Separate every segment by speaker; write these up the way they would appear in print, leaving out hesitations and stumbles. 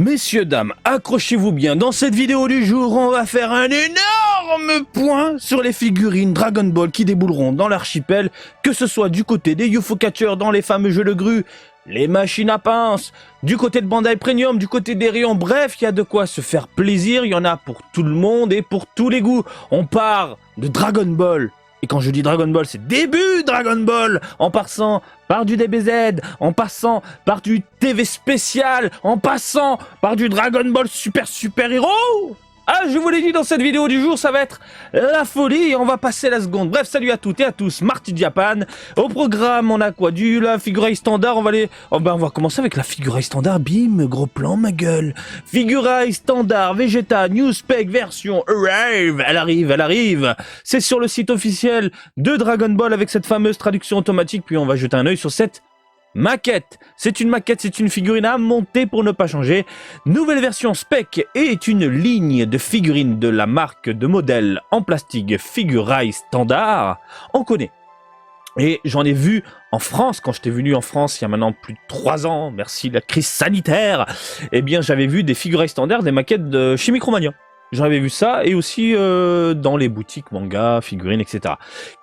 Speaker 1: Messieurs, dames, accrochez-vous bien, dans cette vidéo du jour, on va faire un énorme point sur les figurines Dragon Ball qui débouleront dans l'archipel, que ce soit du côté des UFO Catchers dans les fameux jeux de grue, les machines à pince, du côté de Bandai Premium, du côté des rayons, bref, il y a de quoi se faire plaisir, il y en a pour tout le monde et pour tous les goûts. On part de Dragon Ball. Et quand je dis Dragon Ball, c'est début Dragon Ball, en passant par du DBZ, en passant par du TV spécial, en passant par du Dragon Ball Super Hero. Ah, je vous l'ai dit dans cette vidéo du jour, ça va être la folie et on va passer la seconde. Bref, salut à toutes et à tous, Marty Japan. Au programme, on a quoi? La figuraille standard, on va commencer avec la figuraille standard. Bim, gros plan, ma gueule. Figuraille standard, Vegeta, New Spec version Arrive. Elle arrive. C'est sur le site officiel de Dragon Ball avec cette fameuse traduction automatique. Puis on va jeter un œil sur cette maquette. C'est une maquette, c'est une figurine à monter pour ne pas changer. Nouvelle version spec est une ligne de figurines de la marque de modèle en plastique Figuraille Standard. On connaît. Et j'en ai vu en France, quand j'étais venu en France il y a maintenant plus de 3 ans, merci la crise sanitaire, eh bien j'avais vu des figurailles standards, des maquettes de chez Micromania. J'en avais vu ça, et aussi dans les boutiques manga, figurines, etc.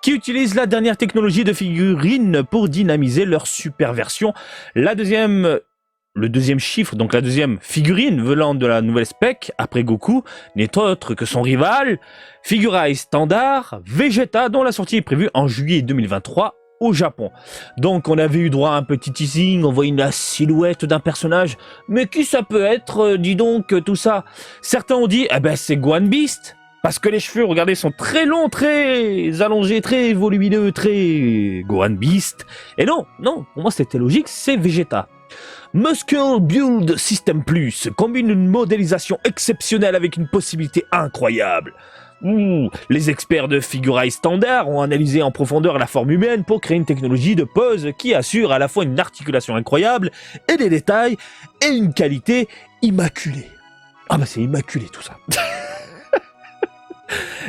Speaker 1: Qui utilisent la dernière technologie de figurines pour dynamiser leur super version. Le deuxième chiffre, donc la deuxième figurine venant de la nouvelle spec, après Goku, n'est autre que son rival, Figuraille Standard, Vegeta, dont la sortie est prévue en juillet 2023 au Japon. Donc on avait eu droit à un petit teasing, on voit la silhouette d'un personnage, mais qui ça peut être, dis donc, tout ça. Certains ont dit, c'est Gohan Beast, parce que les cheveux, regardez, sont très longs, très allongés, très volumineux, très Gohan Beast. Et non, pour moi c'était logique, c'est Vegeta. Muscle Build System Plus combine une modélisation exceptionnelle avec une possibilité incroyable. Les experts de Figuraille Standard ont analysé en profondeur la forme humaine pour créer une technologie de pose qui assure à la fois une articulation incroyable et des détails et une qualité immaculée. C'est immaculé tout ça.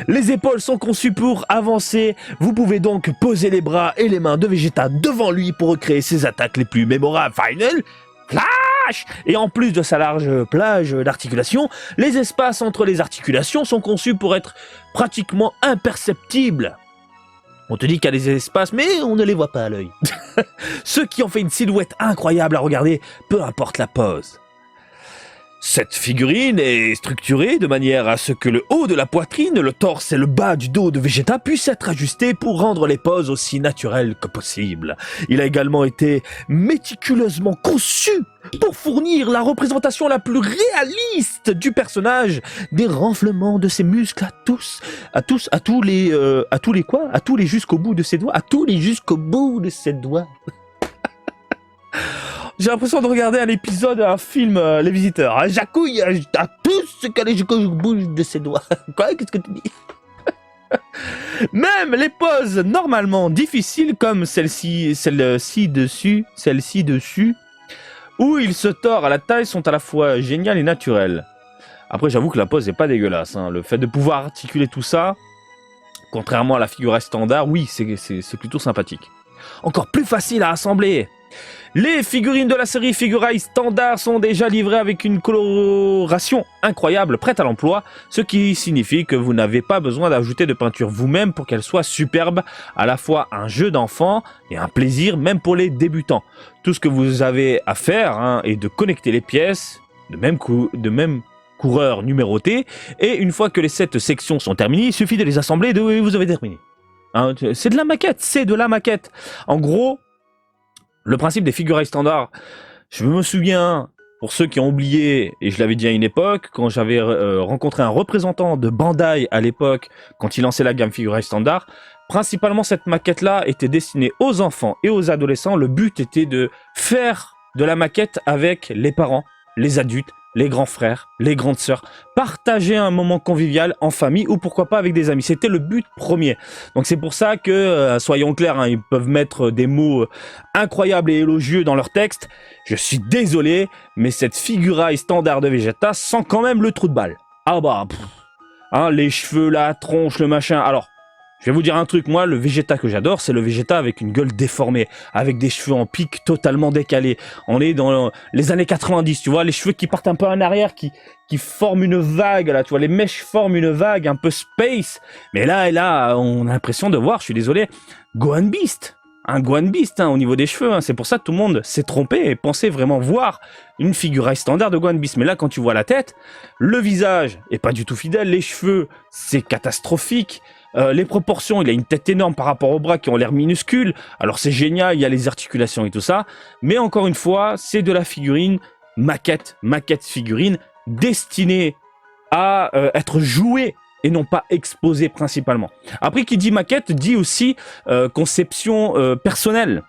Speaker 1: Les épaules sont conçues pour avancer, vous pouvez donc poser les bras et les mains de Vegeta devant lui pour recréer ses attaques les plus mémorables. Final Flash! Et en plus de sa large plage d'articulation, les espaces entre les articulations sont conçus pour être pratiquement imperceptibles. On te dit qu'il y a des espaces, mais on ne les voit pas à l'œil. Ce qui en fait une silhouette incroyable à regarder, peu importe la pose. Cette figurine est structurée de manière à ce que le haut de la poitrine, le torse et le bas du dos de Vegeta puissent être ajustés pour rendre les poses aussi naturelles que possible. Il a également été méticuleusement conçu pour fournir la représentation la plus réaliste du personnage, des renflements de ses muscles à tous les jusqu'au bout de ses doigts. J'ai l'impression de regarder un épisode, un film, Les Visiteurs. Jacouille à tous ce qu'elle est jusqu'au bout de ses doigts. Quoi? Qu'est-ce que tu dis? Même les poses normalement difficiles comme celle-ci dessus, où il se tord à la taille sont à la fois géniales et naturelles. Après, j'avoue que la pose n'est pas dégueulasse. Le fait de pouvoir articuler tout ça, contrairement à la figurine standard, oui, c'est plutôt sympathique. Encore plus facile à assembler. Les figurines de la série Figuraille Standard sont déjà livrées avec une coloration incroyable, prête à l'emploi, ce qui signifie que vous n'avez pas besoin d'ajouter de peinture vous-même pour qu'elle soit superbe, à la fois un jeu d'enfant et un plaisir même pour les débutants. Tout ce que vous avez à faire est de connecter les pièces, de même coureur numéroté, et une fois que les 7 sections sont terminées, il suffit de les assembler et vous avez terminé. C'est de la maquette, En gros, le principe des figurailles standards, je me souviens, pour ceux qui ont oublié, et je l'avais dit à une époque, quand j'avais rencontré un représentant de Bandai à l'époque, quand il lançait la gamme figurailles standard, principalement cette maquette-là était destinée aux enfants et aux adolescents. Le but était de faire de la maquette avec les parents, les adultes, les grands frères, les grandes sœurs, partager un moment convivial en famille ou pourquoi pas avec des amis. C'était le but premier. Donc c'est pour ça que, soyons clairs, ils peuvent mettre des mots incroyables et élogieux dans leur texte. Je suis désolé, mais cette figuraille standard de Vegeta sent quand même le trou de balle. Les cheveux, la tronche, le machin. Alors, Je vais vous dire un truc, moi, le Vegeta que j'adore, c'est le Vegeta avec une gueule déformée, avec des cheveux en pique totalement décalés. On est dans les années 90, tu vois, les cheveux qui partent un peu en arrière, qui forment une vague, là, tu vois, les mèches forment une vague un peu space. Mais là, on a l'impression de voir, je suis désolé, Gohan Beast. Un Gohan Beast au niveau des cheveux, c'est pour ça que tout le monde s'est trompé et pensait vraiment voir une figure standard de Gohan Beast. Mais là, quand tu vois la tête, le visage est pas du tout fidèle, les cheveux, c'est catastrophique. Les proportions, il a une tête énorme par rapport aux bras qui ont l'air minuscules. Alors c'est génial, il y a les articulations et tout ça. Mais encore une fois, c'est de la figurine maquette figurine destinée à être jouée et non pas exposée principalement. Après, qui dit maquette dit aussi conception personnelle.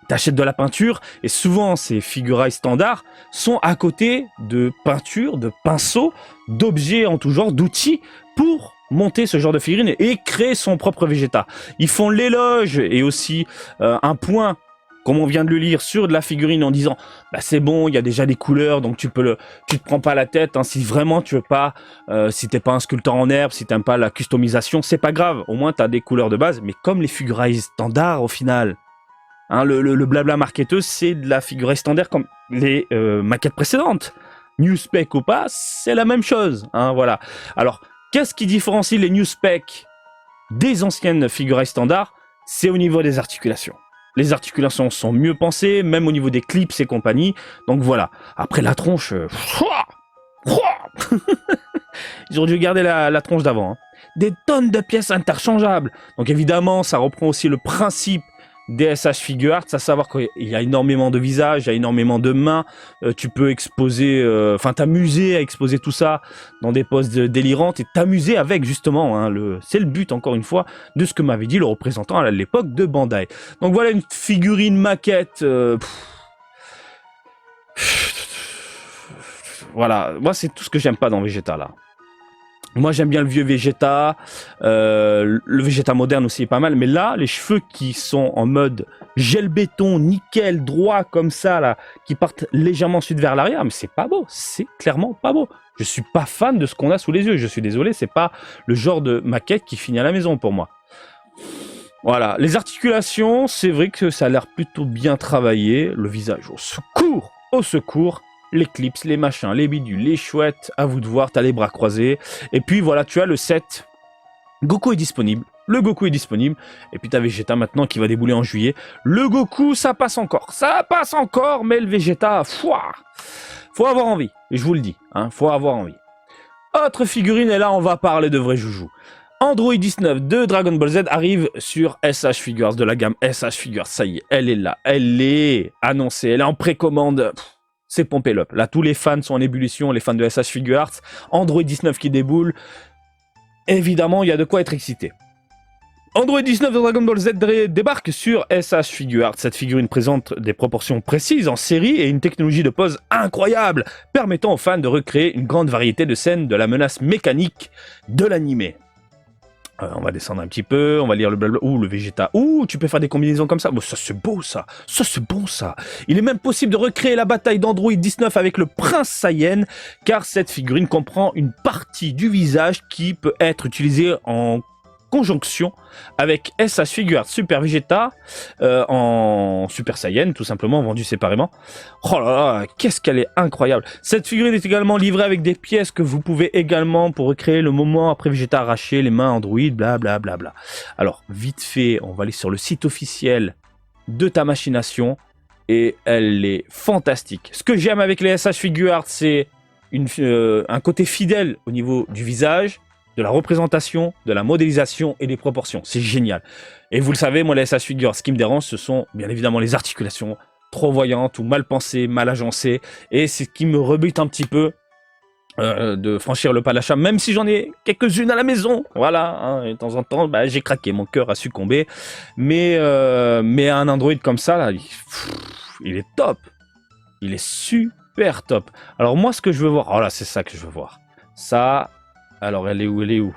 Speaker 1: T'achètes de la peinture et souvent ces figurines standards sont à côté de peintures, de pinceaux, d'objets en tout genre, d'outils pour monter ce genre de figurine et créer son propre Vegeta. Ils font l'éloge et aussi un point, comme on vient de le lire, sur de la figurine en disant bah c'est bon, il y a déjà des couleurs, donc tu te prends pas la tête, si vraiment tu veux pas, si t'es pas un sculpteur en herbe, si t'aimes pas la customisation, c'est pas grave, au moins t'as des couleurs de base, mais comme les figurines standards au final, le blabla marketeur, c'est de la figurine standard comme les maquettes précédentes. New Spec ou pas, c'est la même chose, voilà. Alors, qu'est-ce qui différencie les New Spec des anciennes figurines standards? C'est au niveau des articulations. Les articulations sont mieux pensées, même au niveau des clips et compagnie. Donc voilà. Après la tronche... Ils auraient dû garder la tronche d'avant. Des tonnes de pièces interchangeables. Donc évidemment, ça reprend aussi le principe des SH Figuarts, à savoir qu'il y a énormément de visages, il y a énormément de mains, tu peux exposer, t'amuser à exposer tout ça dans des poses délirantes et t'amuser avec justement, c'est le but encore une fois de ce que m'avait dit le représentant à l'époque de Bandai. Donc voilà une figurine maquette, voilà, moi c'est tout ce que j'aime pas dans Vegeta là. Moi j'aime bien le vieux Vegeta, le Vegeta moderne aussi est pas mal, mais là les cheveux qui sont en mode gel béton, nickel, droit comme ça là, qui partent légèrement sud vers l'arrière, mais c'est pas beau, c'est clairement pas beau. Je suis pas fan de ce qu'on a sous les yeux, je suis désolé, c'est pas le genre de maquette qui finit à la maison pour moi. Voilà, les articulations, c'est vrai que ça a l'air plutôt bien travaillé, le visage au secours. Les clips, les machins, les bidules, les chouettes, à vous de voir, t'as les bras croisés. Et puis voilà, tu as le set. Goku est disponible. Le Goku est disponible. Et puis t'as Vegeta maintenant qui va débouler en juillet. Le Goku, ça passe encore. Ça passe encore, mais le Vegeta, faut avoir envie. Et je vous le dis, faut avoir envie. Autre figurine, et là on va parler de vrai joujou. Android 19 de Dragon Ball Z arrive sur SH Figures, de la gamme SH Figures. Ça y est, elle est là. Elle est annoncée, elle est en précommande. C'est pompé l'up. Là, tous les fans sont en ébullition, les fans de SH Figuarts. Android 19 qui déboule. Évidemment, il y a de quoi être excité. Android 19 de Dragon Ball Z débarque sur SH Figuarts. Cette figurine présente des proportions précises en série et une technologie de pose incroyable, permettant aux fans de recréer une grande variété de scènes de la menace mécanique de l'animé. On va descendre un petit peu, on va lire le blabla. Ouh, le Vegeta. Ouh, tu peux faire des combinaisons comme ça. Bon, ça, c'est beau, ça. Ça, c'est bon, ça. Il est même possible de recréer la bataille d'Android 19 avec le Prince Saiyan, car cette figurine comprend une partie du visage qui peut être utilisée en conjonction avec SH Figuarts Super Vegeta en Super Saiyan, tout simplement, vendu séparément. Oh là là, qu'est-ce qu'elle est incroyable. Cette figurine est également livrée avec des pièces que vous pouvez également pour recréer le moment après Vegeta arraché, les mains Android, blablabla. Bla bla. Alors, vite fait, on va aller sur le site officiel de ta machination et elle est fantastique. Ce que j'aime avec les SH Figuarts, c'est un côté fidèle au niveau du visage, de la représentation, de la modélisation et des proportions. C'est génial. Et vous le savez, moi, les SH Figures, ce qui me dérange, ce sont bien évidemment les articulations trop voyantes ou mal pensées, mal agencées. Et c'est ce qui me rebute un petit peu de franchir le pas d'achat, même si j'en ai quelques-unes à la maison. Voilà, et de temps en temps, j'ai craqué, mon cœur a succombé. Mais un Android comme ça, là, il est top. Il est super top. Alors moi, ce que je veux voir... Oh là, c'est ça que je veux voir. Ça... Alors, elle est où?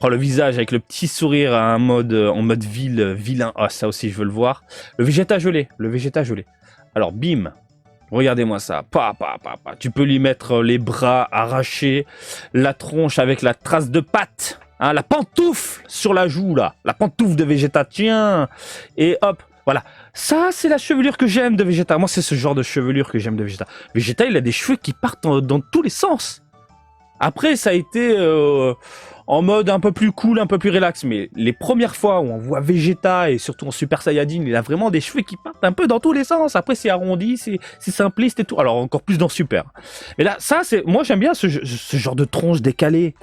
Speaker 1: Oh, le visage avec le petit sourire en mode vilain. Ah, ça aussi, je veux le voir. Le Vegeta gelé. Alors, bim. Regardez-moi ça. Tu peux lui mettre les bras arrachés, la tronche avec la trace de patte. Hein, la pantoufle sur la joue, là. La pantoufle de Vegeta, tiens. Et hop, voilà. Ça, c'est la chevelure que j'aime de Vegeta. Moi, c'est ce genre de chevelure que j'aime de Vegeta. Vegeta, il a des cheveux qui partent dans tous les sens. Après, ça a été en mode un peu plus cool, un peu plus relax. Mais les premières fois où on voit Vegeta, et surtout en Super Saiyajin, il a vraiment des cheveux qui partent un peu dans tous les sens. Après, c'est arrondi, c'est simpliste et tout. Alors, encore plus dans Super. Et là, ça, moi, j'aime bien ce genre de tronche décalée.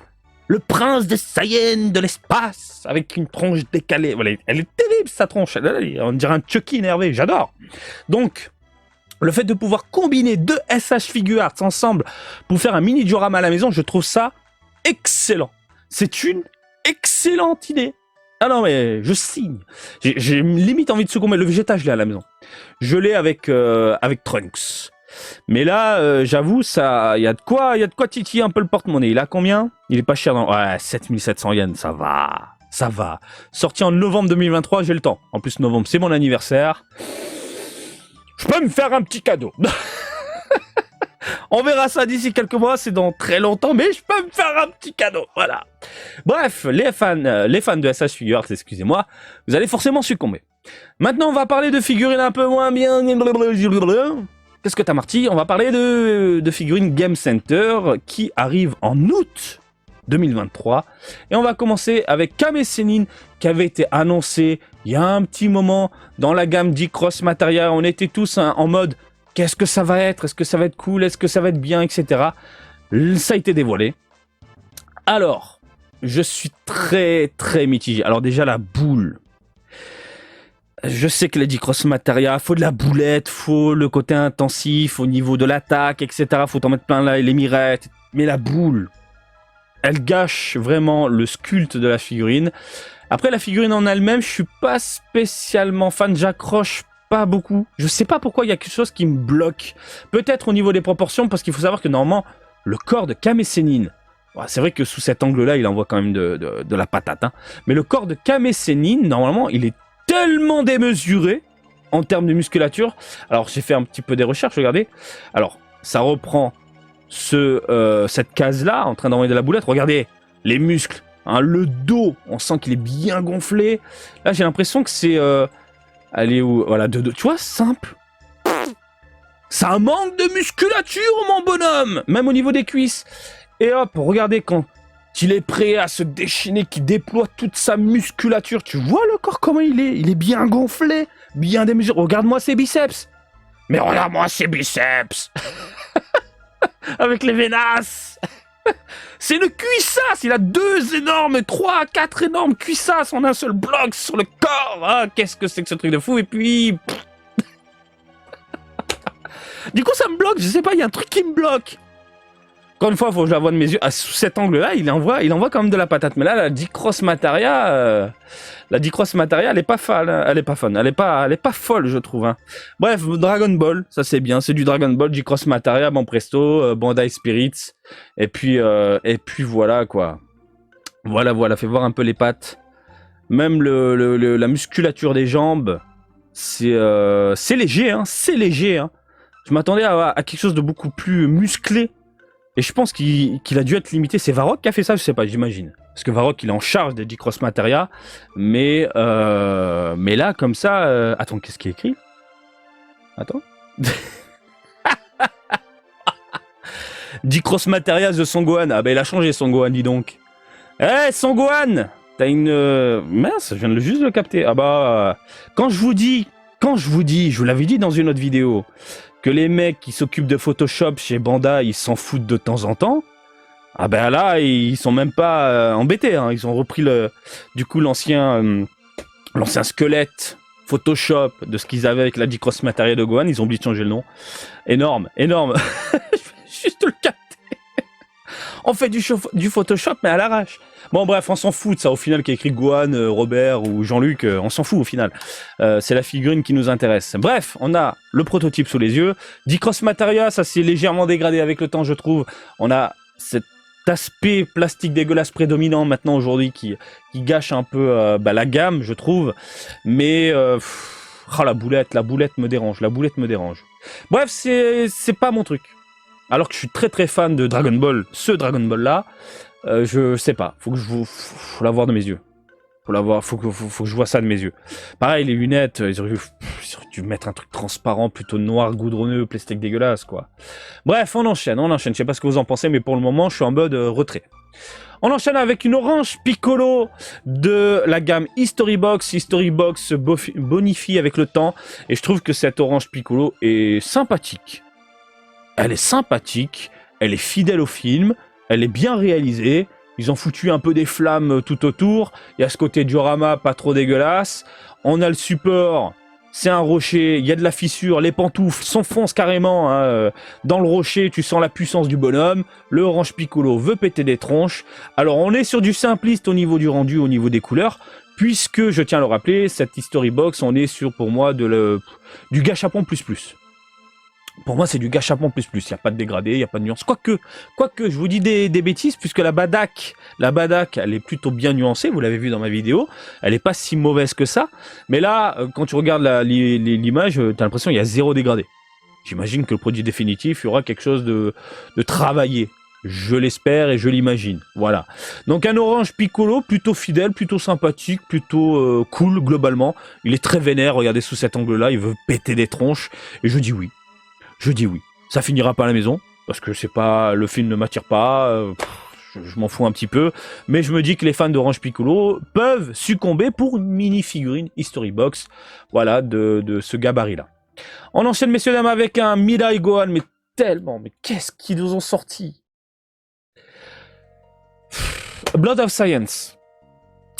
Speaker 1: Le prince des Saiyans de l'espace, avec une tronche décalée. Voilà, elle est terrible, sa tronche. On dirait un Chucky énervé, j'adore. Donc, le fait de pouvoir combiner deux SH Figuarts ensemble pour faire un mini diorama à la maison, je trouve ça excellent. C'est une excellente idée. Ah non, mais je signe. J'ai limite envie de secouer. Le Vegeta, je l'ai à la maison. Je l'ai avec Trunks. Mais là, j'avoue, ça, il y a de quoi titiller un peu le porte-monnaie. Il a combien? Il est pas cher, non? Ouais, 7700 yens, ça va. Sorti en novembre 2023, j'ai le temps. En plus, novembre, c'est mon anniversaire. Je peux me faire un petit cadeau. On verra ça d'ici quelques mois, c'est dans très longtemps, mais je peux me faire un petit cadeau, voilà. Bref, les fans de SH Figuarts, excusez-moi, vous allez forcément succomber. Maintenant, on va parler de figurines un peu moins bien. Qu'est-ce que t'as, Marty? On va parler de figurines Game Center qui arrive en août 2023. Et on va commencer avec Kame Sennin qui avait été annoncé il y a un petit moment dans la gamme D-Cross Materia. On était tous en mode qu'est-ce que ça va être? Est-ce que ça va être cool? Est-ce que ça va être bien? Etc. Ça a été dévoilé. Alors, je suis très très mitigé. Alors déjà la boule. Je sais que les D-Cross Materia, faut de la boulette, faut le côté intensif au niveau de l'attaque, etc. Faut t'en mettre plein là, les mirettes. Mais la boule, elle gâche vraiment le sculpte de la figurine. Après, la figurine en elle-même, je suis pas spécialement fan, j'accroche pas beaucoup. Je sais pas pourquoi il y a quelque chose qui me bloque. Peut-être au niveau des proportions, parce qu'il faut savoir que normalement, le corps de Kame Sennin, c'est vrai que sous cet angle-là, il envoie quand même de la patate. Hein. Mais le corps de Kame Sennin, normalement, il est tellement démesuré en termes de musculature. Alors, j'ai fait un petit peu des recherches, regardez. Alors, ça reprend cette case-là, en train d'envoyer de la boulette. Regardez, les muscles, hein, le dos, on sent qu'il est bien gonflé. Là, j'ai l'impression que c'est... allez, où voilà, tu vois, simple. Ça manque de musculature, mon bonhomme. Même au niveau des cuisses. Et hop, regardez quand il est prêt à se déchaîner, qui déploie toute sa musculature. Tu vois le corps, comment il est? Il est bien gonflé, bien démesuré. Regarde-moi ses biceps. Mais regarde-moi ses biceps. Avec les vénasses. C'est une cuissasse. Il a 3, 4 énormes cuissasses en un seul bloc sur le corps. Ah, qu'est-ce que c'est que ce truc de fou? Et puis... du coup, ça me bloque. Je sais pas, il y a un truc qui me bloque. Encore une fois, il faut que je la vois de mes yeux. Ah, sous cet angle-là, il envoie quand même de la patate. Mais là, la D-Cross Materia, elle est pas fan. Elle est pas fun. Elle est pas folle, je trouve. Hein. Bref, Dragon Ball, ça c'est bien. C'est du Dragon Ball, D-Cross Materia, bon presto, Bandai Spirits. Et puis voilà, quoi. Voilà. Fais voir un peu les pattes. Même la musculature des jambes, c'est léger, hein. C'est léger, hein. Je m'attendais à quelque chose de beaucoup plus musclé. Et je pense qu'il a dû être limité. C'est Varrock qui a fait ça, je sais pas, j'imagine. Parce que Varrock, il est en charge des D-Cross Materia. Mais là, comme ça... Attends, qu'est-ce qui est écrit? Attends. D-Cross Materia de Son Gohan. Ah ben, il a changé Son Gohan, dis donc. Eh, Son Gohan, t'as une... Mince, je viens de juste le capter. Ah bah... Quand je vous dis, je vous l'avais dit dans une autre vidéo, que les mecs qui s'occupent de Photoshop chez Bandai, ils s'en foutent de temps en temps. Ah ben là, ils sont même pas embêtés. Hein. Ils ont repris l'ancien squelette Photoshop de ce qu'ils avaient avec la D-Cross Materia de Gohan. Ils ont oublié de changer le nom. Énorme. Je vais juste le capter. On fait du Photoshop, mais à l'arrache. Bon, bref, on s'en fout de ça. Au final, qui a écrit Gohan, Robert ou Jean-Luc, on s'en fout au final. C'est la figurine qui nous intéresse. Bref, on a le prototype sous les yeux. D-Cross Materia, ça s'est légèrement dégradé avec le temps, je trouve. On a cet aspect plastique dégueulasse prédominant maintenant aujourd'hui qui gâche un peu la gamme, je trouve. Mais la boulette me dérange. Bref, c'est pas mon truc. Alors que je suis très très fan de Dragon Ball, ce Dragon Ball là. Je sais pas, faut la voir de mes yeux. Faut que je vois ça de mes yeux. Pareil, les lunettes, ils auraient dû mettre un truc transparent, plutôt noir, goudronneux, plastique dégueulasse, quoi. Bref, on enchaîne. Je sais pas ce que vous en pensez, mais pour le moment, je suis en mode retrait. On enchaîne avec une orange piccolo de la gamme History Box. History Box bonifie avec le temps, et je trouve que cette orange piccolo est sympathique. Elle est sympathique, elle est fidèle au film, elle est bien réalisée. Ils ont foutu un peu des flammes tout autour. Il y a ce côté diorama pas trop dégueulasse. On a le support, c'est un rocher, il y a de la fissure, les pantoufles s'enfoncent carrément hein, dans le rocher, tu sens la puissance du bonhomme. Le Orange Piccolo veut péter des tronches. Alors on est sur du simpliste au niveau du rendu, au niveau des couleurs, puisque, je tiens à le rappeler, cette History Box, on est sur pour moi du gâchapon plus. Pour moi, c'est du gâchapon plus. Il n'y a pas de dégradé, il n'y a pas de nuance. Quoique, je vous dis des bêtises, puisque la Badak, elle est plutôt bien nuancée, vous l'avez vu dans ma vidéo. Elle n'est pas si mauvaise que ça. Mais là, quand tu regardes l'image, tu as l'impression qu'il y a 0 dégradé. J'imagine que le produit définitif, il y aura quelque chose de travaillé. Je l'espère et je l'imagine. Voilà. Donc un Orange Piccolo plutôt fidèle, plutôt sympathique, plutôt cool globalement. Il est très vénère, regardez sous cet angle-là, il veut péter des tronches. Et je dis oui. Ça finira pas à la maison, parce que c'est pas, le film ne m'attire pas, je m'en fous un petit peu, mais je me dis que les fans d'Orange Piccolo peuvent succomber pour une mini-figurine History Box, voilà, de ce gabarit-là. On enchaîne, messieurs, dames, avec un Mirai Gohan, mais qu'est-ce qu'ils nous ont sorti? Blood of Science.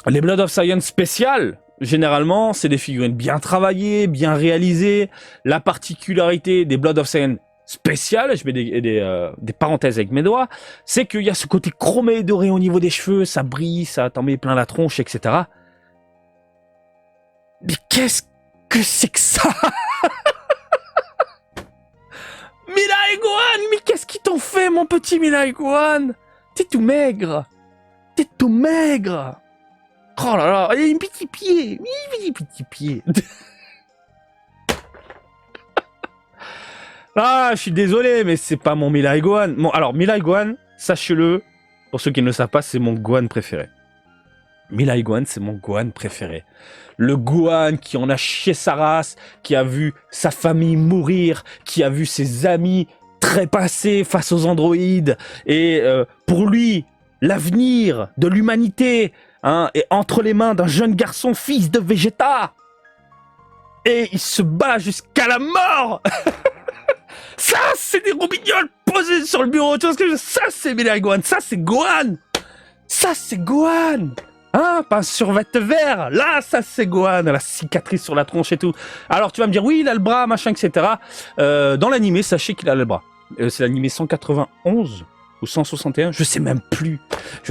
Speaker 1: Les Blood of Science spéciales, généralement, c'est des figurines bien travaillées, bien réalisées. La particularité des Blood of Science spéciales, je mets des parenthèses avec mes doigts, c'est qu'il y a ce côté chromé et doré au niveau des cheveux, ça brille, ça t'en met plein la tronche, etc. Mais qu'est-ce que c'est que ça? Mirai Gohan, mais qu'est-ce qu'ils t'ont fait, mon petit Mirai Gohan? T'es tout maigre. Oh là là, il y a un petit pied. Ah, je suis désolé, mais c'est pas mon Mirai Gohan. Bon, alors, Mirai Gohan, sachez-le, pour ceux qui ne le savent pas, c'est mon Gohan préféré. Mirai Gohan, c'est mon Gohan préféré. Le Gohan qui en a chié sa race, qui a vu sa famille mourir, qui a vu ses amis trépasser face aux androïdes, et pour lui, l'avenir de l'humanité est entre les mains d'un jeune garçon fils de Vegeta. Et il se bat jusqu'à la mort. Ça, c'est des roubignoles posées sur le bureau. Tu vois ce que je veux dire? Ça, c'est Mirai Gohan. Ça, c'est Gohan. Hein, pas un survêt vert. Là, ça, c'est Gohan. La cicatrice sur la tronche et tout. Alors, tu vas me dire, oui, il a le bras, machin, etc. Dans l'animé, sachez qu'il a le bras. C'est l'animé 191 ou 161, je sais même plus, vous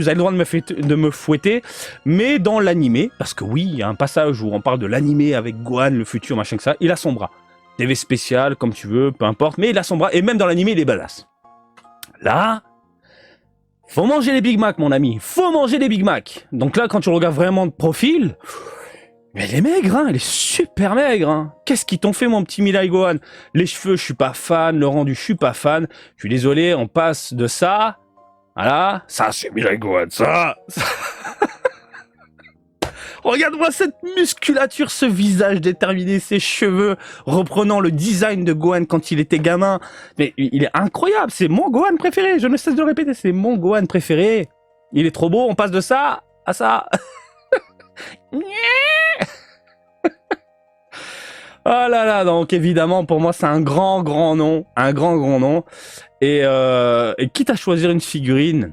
Speaker 1: avez le droit de me fouetter, mais dans l'animé, parce que oui, il y a un passage où on parle de l'animé avec Gohan, le futur, machin que ça, il a son bras. TV spécial, comme tu veux, peu importe, mais il a son bras, et même dans l'animé, il est badass. Là, faut manger les Big Mac, mon ami, faut manger les Big Mac. Donc là, quand tu regardes vraiment de profil, mais elle est maigre, hein, elle est super maigre. Hein. Qu'est-ce qu'ils t'ont fait, mon petit Mirai Gohan? Les cheveux, je suis pas fan. Le rendu, je suis pas fan. Je suis désolé, on passe de ça. Voilà. Ça, c'est Mirai Gohan, ça. Regarde-moi cette musculature, ce visage déterminé, ses cheveux, reprenant le design de Gohan quand il était gamin. Mais il est incroyable, c'est mon Gohan préféré. Je ne cesse de le répéter, c'est mon Gohan préféré. Il est trop beau, on passe de ça à ça. Oh là là, donc évidemment pour moi c'est un grand nom, et quitte à choisir une figurine,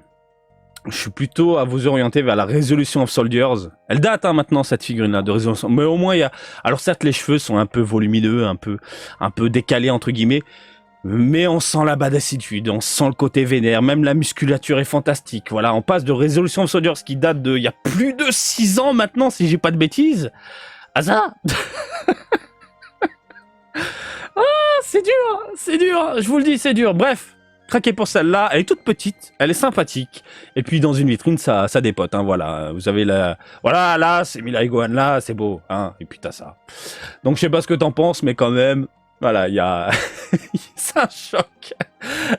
Speaker 1: je suis plutôt à vous orienter vers la Resolution of Soldiers. Elle date maintenant cette figurine là de Resolution, mais au moins il y a, alors certes les cheveux sont un peu volumineux, un peu décalés entre guillemets, mais on sent la badassitude, on sent le côté vénère, même la musculature est fantastique. Voilà, on passe de Resolution of Soldiers qui date de il y a plus de 6 ans maintenant si j'ai pas de bêtises, à ça. C'est dur, je vous le dis, c'est dur. Bref, craquez pour celle-là, elle est toute petite, elle est sympathique, et puis dans une vitrine, ça dépote, hein, voilà. Vous avez la... Voilà, là, c'est Mirai Gohan, là, c'est beau, hein, et puis t'as ça. Donc je sais pas ce que t'en penses, mais quand même, voilà, il y a... c'est un choc.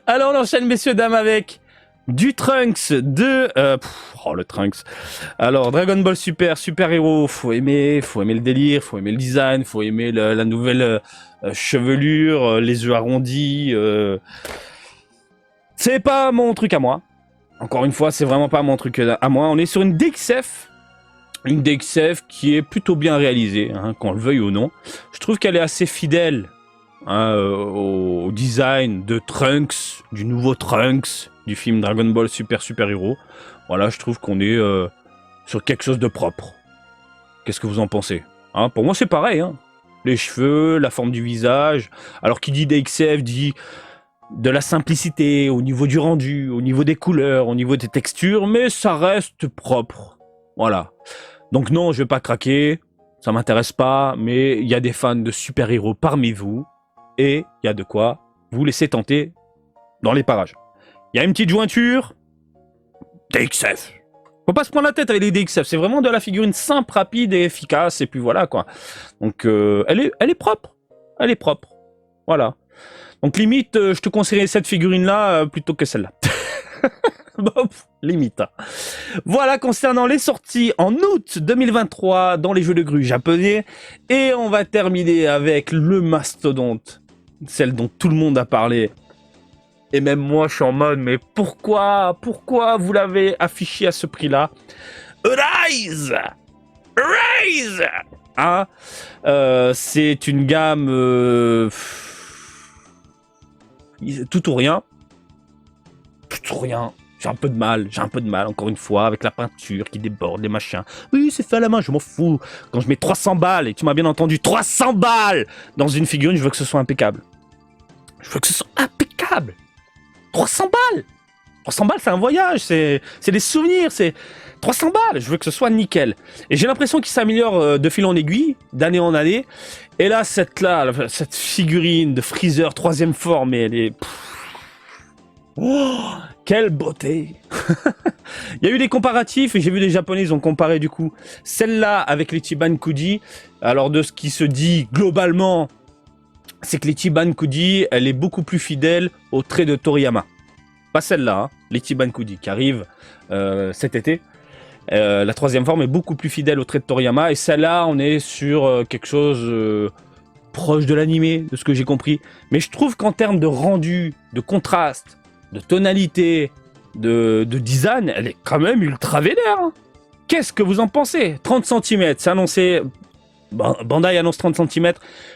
Speaker 1: Alors on enchaîne, messieurs, dames, avec du Trunks de... le Trunks. Alors, Dragon Ball Super, Super Hero, faut aimer le délire, faut aimer le design, faut aimer la nouvelle chevelure, les yeux arrondis. C'est pas mon truc à moi. Encore une fois, c'est vraiment pas mon truc à moi. On est sur une DXF. Une DXF qui est plutôt bien réalisée, hein, qu'on le veuille ou non. Je trouve qu'elle est assez fidèle au design de Trunks, du nouveau Trunks, du film Dragon Ball Super Super Hero. Voilà, je trouve qu'on est sur quelque chose de propre. Qu'est-ce que vous en pensez, hein? Pour moi, c'est pareil. Hein. Les cheveux, la forme du visage. Alors, qui dit DXF dit de la simplicité au niveau du rendu, au niveau des couleurs, au niveau des textures, mais ça reste propre. Voilà. Donc non, je vais pas craquer, ça m'intéresse pas, mais il y a des fans de super-héros parmi vous, et il y a de quoi vous laisser tenter dans les parages. Il y a une petite jointure, DXF. Faut pas se prendre la tête avec les DXF, c'est vraiment de la figurine simple, rapide et efficace, et puis voilà quoi. Donc elle est propre, elle est propre, voilà. Donc limite, je te conseillerais cette figurine-là plutôt que celle-là. Bon, limite. Voilà concernant les sorties en août 2023 dans les jeux de grue japonais. Et on va terminer avec le mastodonte. Celle dont tout le monde a parlé. Et même moi, je suis en mode, mais pourquoi vous l'avez affiché à ce prix-là? Arise! Arise! Hein? C'est une gamme... tout ou rien. Tout ou rien. J'ai un peu de mal, encore une fois, avec la peinture qui déborde, les machins. Oui, c'est fait à la main, je m'en fous. Quand je mets 300 balles, et tu m'as bien entendu, 300 balles dans une figurine, je veux que ce soit impeccable. Je veux que ce soit impeccable. 300 balles 300 balles, c'est un voyage, c'est des souvenirs, c'est 300 balles, je veux que ce soit nickel. Et j'ai l'impression qu'il s'améliore de fil en aiguille, d'année en année. Et là, cette figurine de Freezer, 3e forme, elle est... Oh, quelle beauté. Il y a eu des comparatifs et j'ai vu les Japonais, ils ont comparé du coup celle-là avec les Chiban Kuji. Alors de ce qui se dit globalement, c'est que les Chiban Kuji, elle est beaucoup plus fidèle au trait de Toriyama. Pas celle-là, hein, les Chiban Kuji qui arrivent cet été. La 3e forme est beaucoup plus fidèle au trait de Toriyama et celle-là, on est sur quelque chose proche de l'animé, de ce que j'ai compris. Mais je trouve qu'en termes de rendu, de contraste, de tonalité, de design, elle est quand même ultra vénère. Hein. Qu'est-ce que vous en pensez? 30 cm, c'est annoncé... Bandai annonce 30 cm.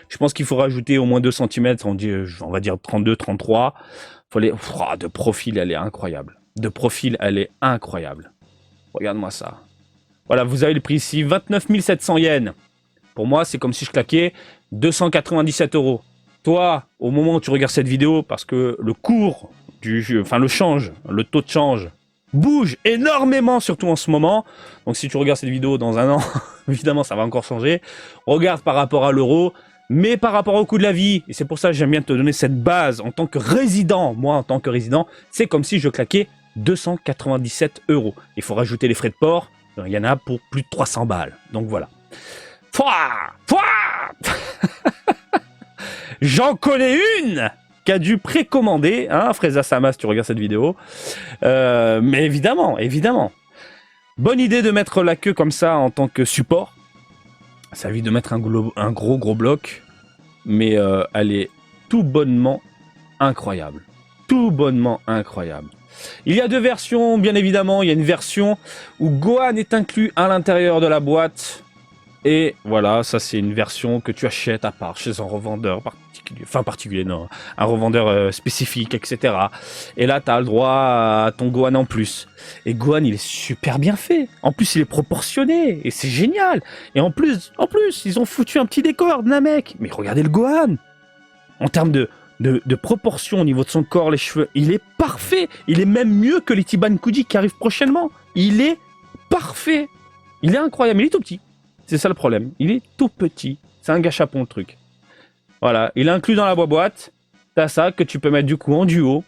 Speaker 1: Je pense qu'il faut rajouter au moins 2 cm. On va dire 32, 33. De profil, elle est incroyable. De profil, elle est incroyable. Regarde-moi ça. Voilà, vous avez le prix ici. 29 700 yens. Pour moi, c'est comme si je claquais 297 €. Toi, au moment où tu regardes cette vidéo, parce que le cours le taux de change bouge énormément, surtout en ce moment. Donc si tu regardes cette vidéo dans un an, évidemment, ça va encore changer. Regarde par rapport à l'euro, mais par rapport au coût de la vie. Et c'est pour ça que j'aime bien te donner cette base en tant que résident. Moi, en tant que résident, c'est comme si je claquais 297 €. Il faut rajouter les frais de port. Il y en a pour plus de 300 balles. Donc voilà. J'en connais une qui a dû précommander, hein, Freza Sama, si tu regardes cette vidéo. Mais évidemment. Bonne idée de mettre la queue comme ça en tant que support. Ça évite de mettre un gros bloc. Mais elle est tout bonnement incroyable. Il y a 2 versions, bien évidemment. Il y a une version où Gohan est inclus à l'intérieur de la boîte. Et voilà, ça c'est une version que tu achètes à part chez un revendeur particulier, non, un revendeur spécifique, etc. Et là, tu as le droit à ton Gohan en plus. Et Gohan, il est super bien fait. En plus, il est proportionné, et c'est génial. Et en plus, ils ont foutu un petit décor de Namek. Mais regardez le Gohan. En termes de proportion au niveau de son corps, les cheveux, il est parfait. Il est même mieux que les Chiban Kuji qui arrivent prochainement. Il est parfait. Il est incroyable, il est tout petit. C'est ça le problème. Il est tout petit. C'est un gâchapon le truc. Voilà. Il est inclus dans la boîte. T'as ça que tu peux mettre du coup en duo.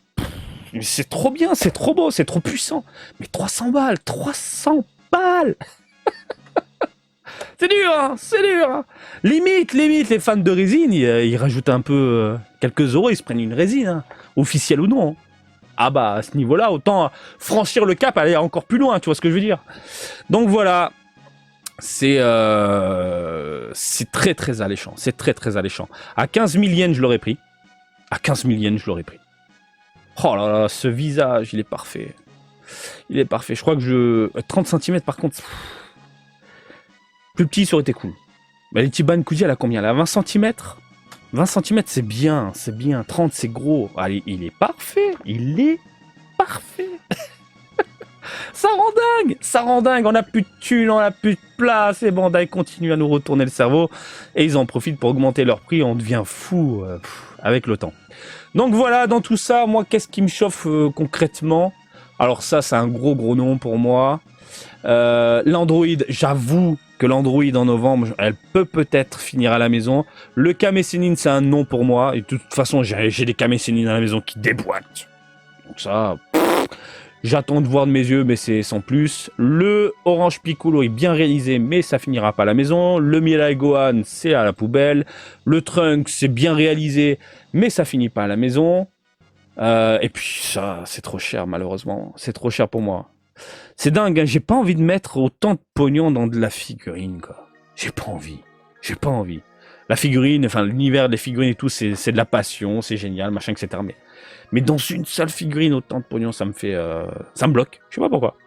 Speaker 1: C'est trop bien, c'est trop beau, c'est trop puissant. Mais 300 balles, 300 balles. C'est dur, hein, c'est dur. Hein. Limite, les fans de résine, ils rajoutent un peu quelques euros, ils se prennent une résine, hein, officielle ou non. Ah bah, à ce niveau-là, autant franchir le cap, aller encore plus loin, tu vois ce que je veux dire. Donc voilà, c'est très très alléchant, c'est très très alléchant. À 15 000 yens, je l'aurais pris. À 15 000 yens, je l'aurais pris. Oh là là, ce visage, il est parfait. Il est parfait. Je crois que 30 cm par contre... Plus petit, ça aurait été cool. Mais l'Ichiban Kuji, elle a combien? Elle a 20 cm? 20 cm, c'est bien, c'est bien. 30, c'est gros. Allez, il est parfait. Il est parfait. Ça rend dingue. On a plus de thunes, on a plus de place. Et Bandai continue à nous retourner le cerveau. Et ils en profitent pour augmenter leur prix. On devient fou avec le temps. Donc voilà, dans tout ça, moi, qu'est-ce qui me chauffe concrètement? Alors ça, c'est un gros nom pour moi. L'Android, j'avoue que l'Android en novembre, elle peut-être finir à la maison. Le Kame Sennin, c'est un non pour moi. Et de toute façon, j'ai des Kame Sennin à la maison qui déboîtent. Donc ça, j'attends de voir de mes yeux, mais c'est sans plus. Le Orange Piccolo est bien réalisé, mais ça finira pas à la maison. Le Mirai Gohan, c'est à la poubelle. Le Trunks, c'est bien réalisé, mais ça finit pas à la maison. Et puis ça, c'est trop cher malheureusement. C'est trop cher pour moi. C'est dingue, hein, j'ai pas envie de mettre autant de pognon dans de la figurine, quoi. J'ai pas envie. La figurine, enfin l'univers des figurines et tout, c'est de la passion, c'est génial, machin, etc. Mais dans une seule figurine, autant de pognon, ça me bloque. Je sais pas pourquoi.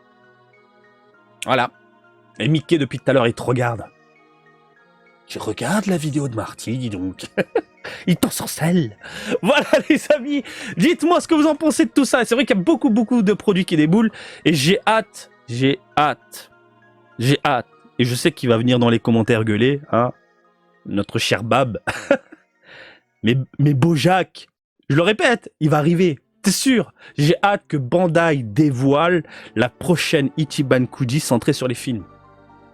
Speaker 1: Voilà. Et Mickey, depuis tout à l'heure, il te regarde. Tu regardes la vidéo de Marty, dis donc. Il t'ensorcelle. Voilà les amis, dites-moi ce que vous en pensez de tout ça. C'est vrai qu'il y a beaucoup de produits qui déboulent et j'ai hâte. Et je sais qu'il va venir dans les commentaires gueuler, hein, notre cher Bab. mais Bojack, je le répète, il va arriver. C'est sûr. J'ai hâte que Bandai dévoile la prochaine Ichiban Kuji centrée sur les films.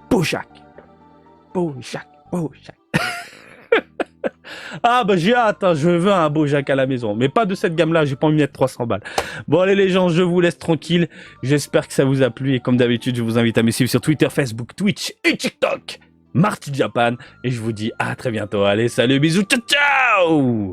Speaker 1: Bojack. Ah bah j'ai hâte, hein, je veux un Bojack à la maison, mais pas de cette gamme-là, j'ai pas envie de mettre 300 balles. Bon allez les gens, je vous laisse tranquille, j'espère que ça vous a plu et comme d'habitude, je vous invite à me suivre sur Twitter, Facebook, Twitch et TikTok, Marty Japan, et je vous dis à très bientôt. Allez, salut, bisous, ciao ciao.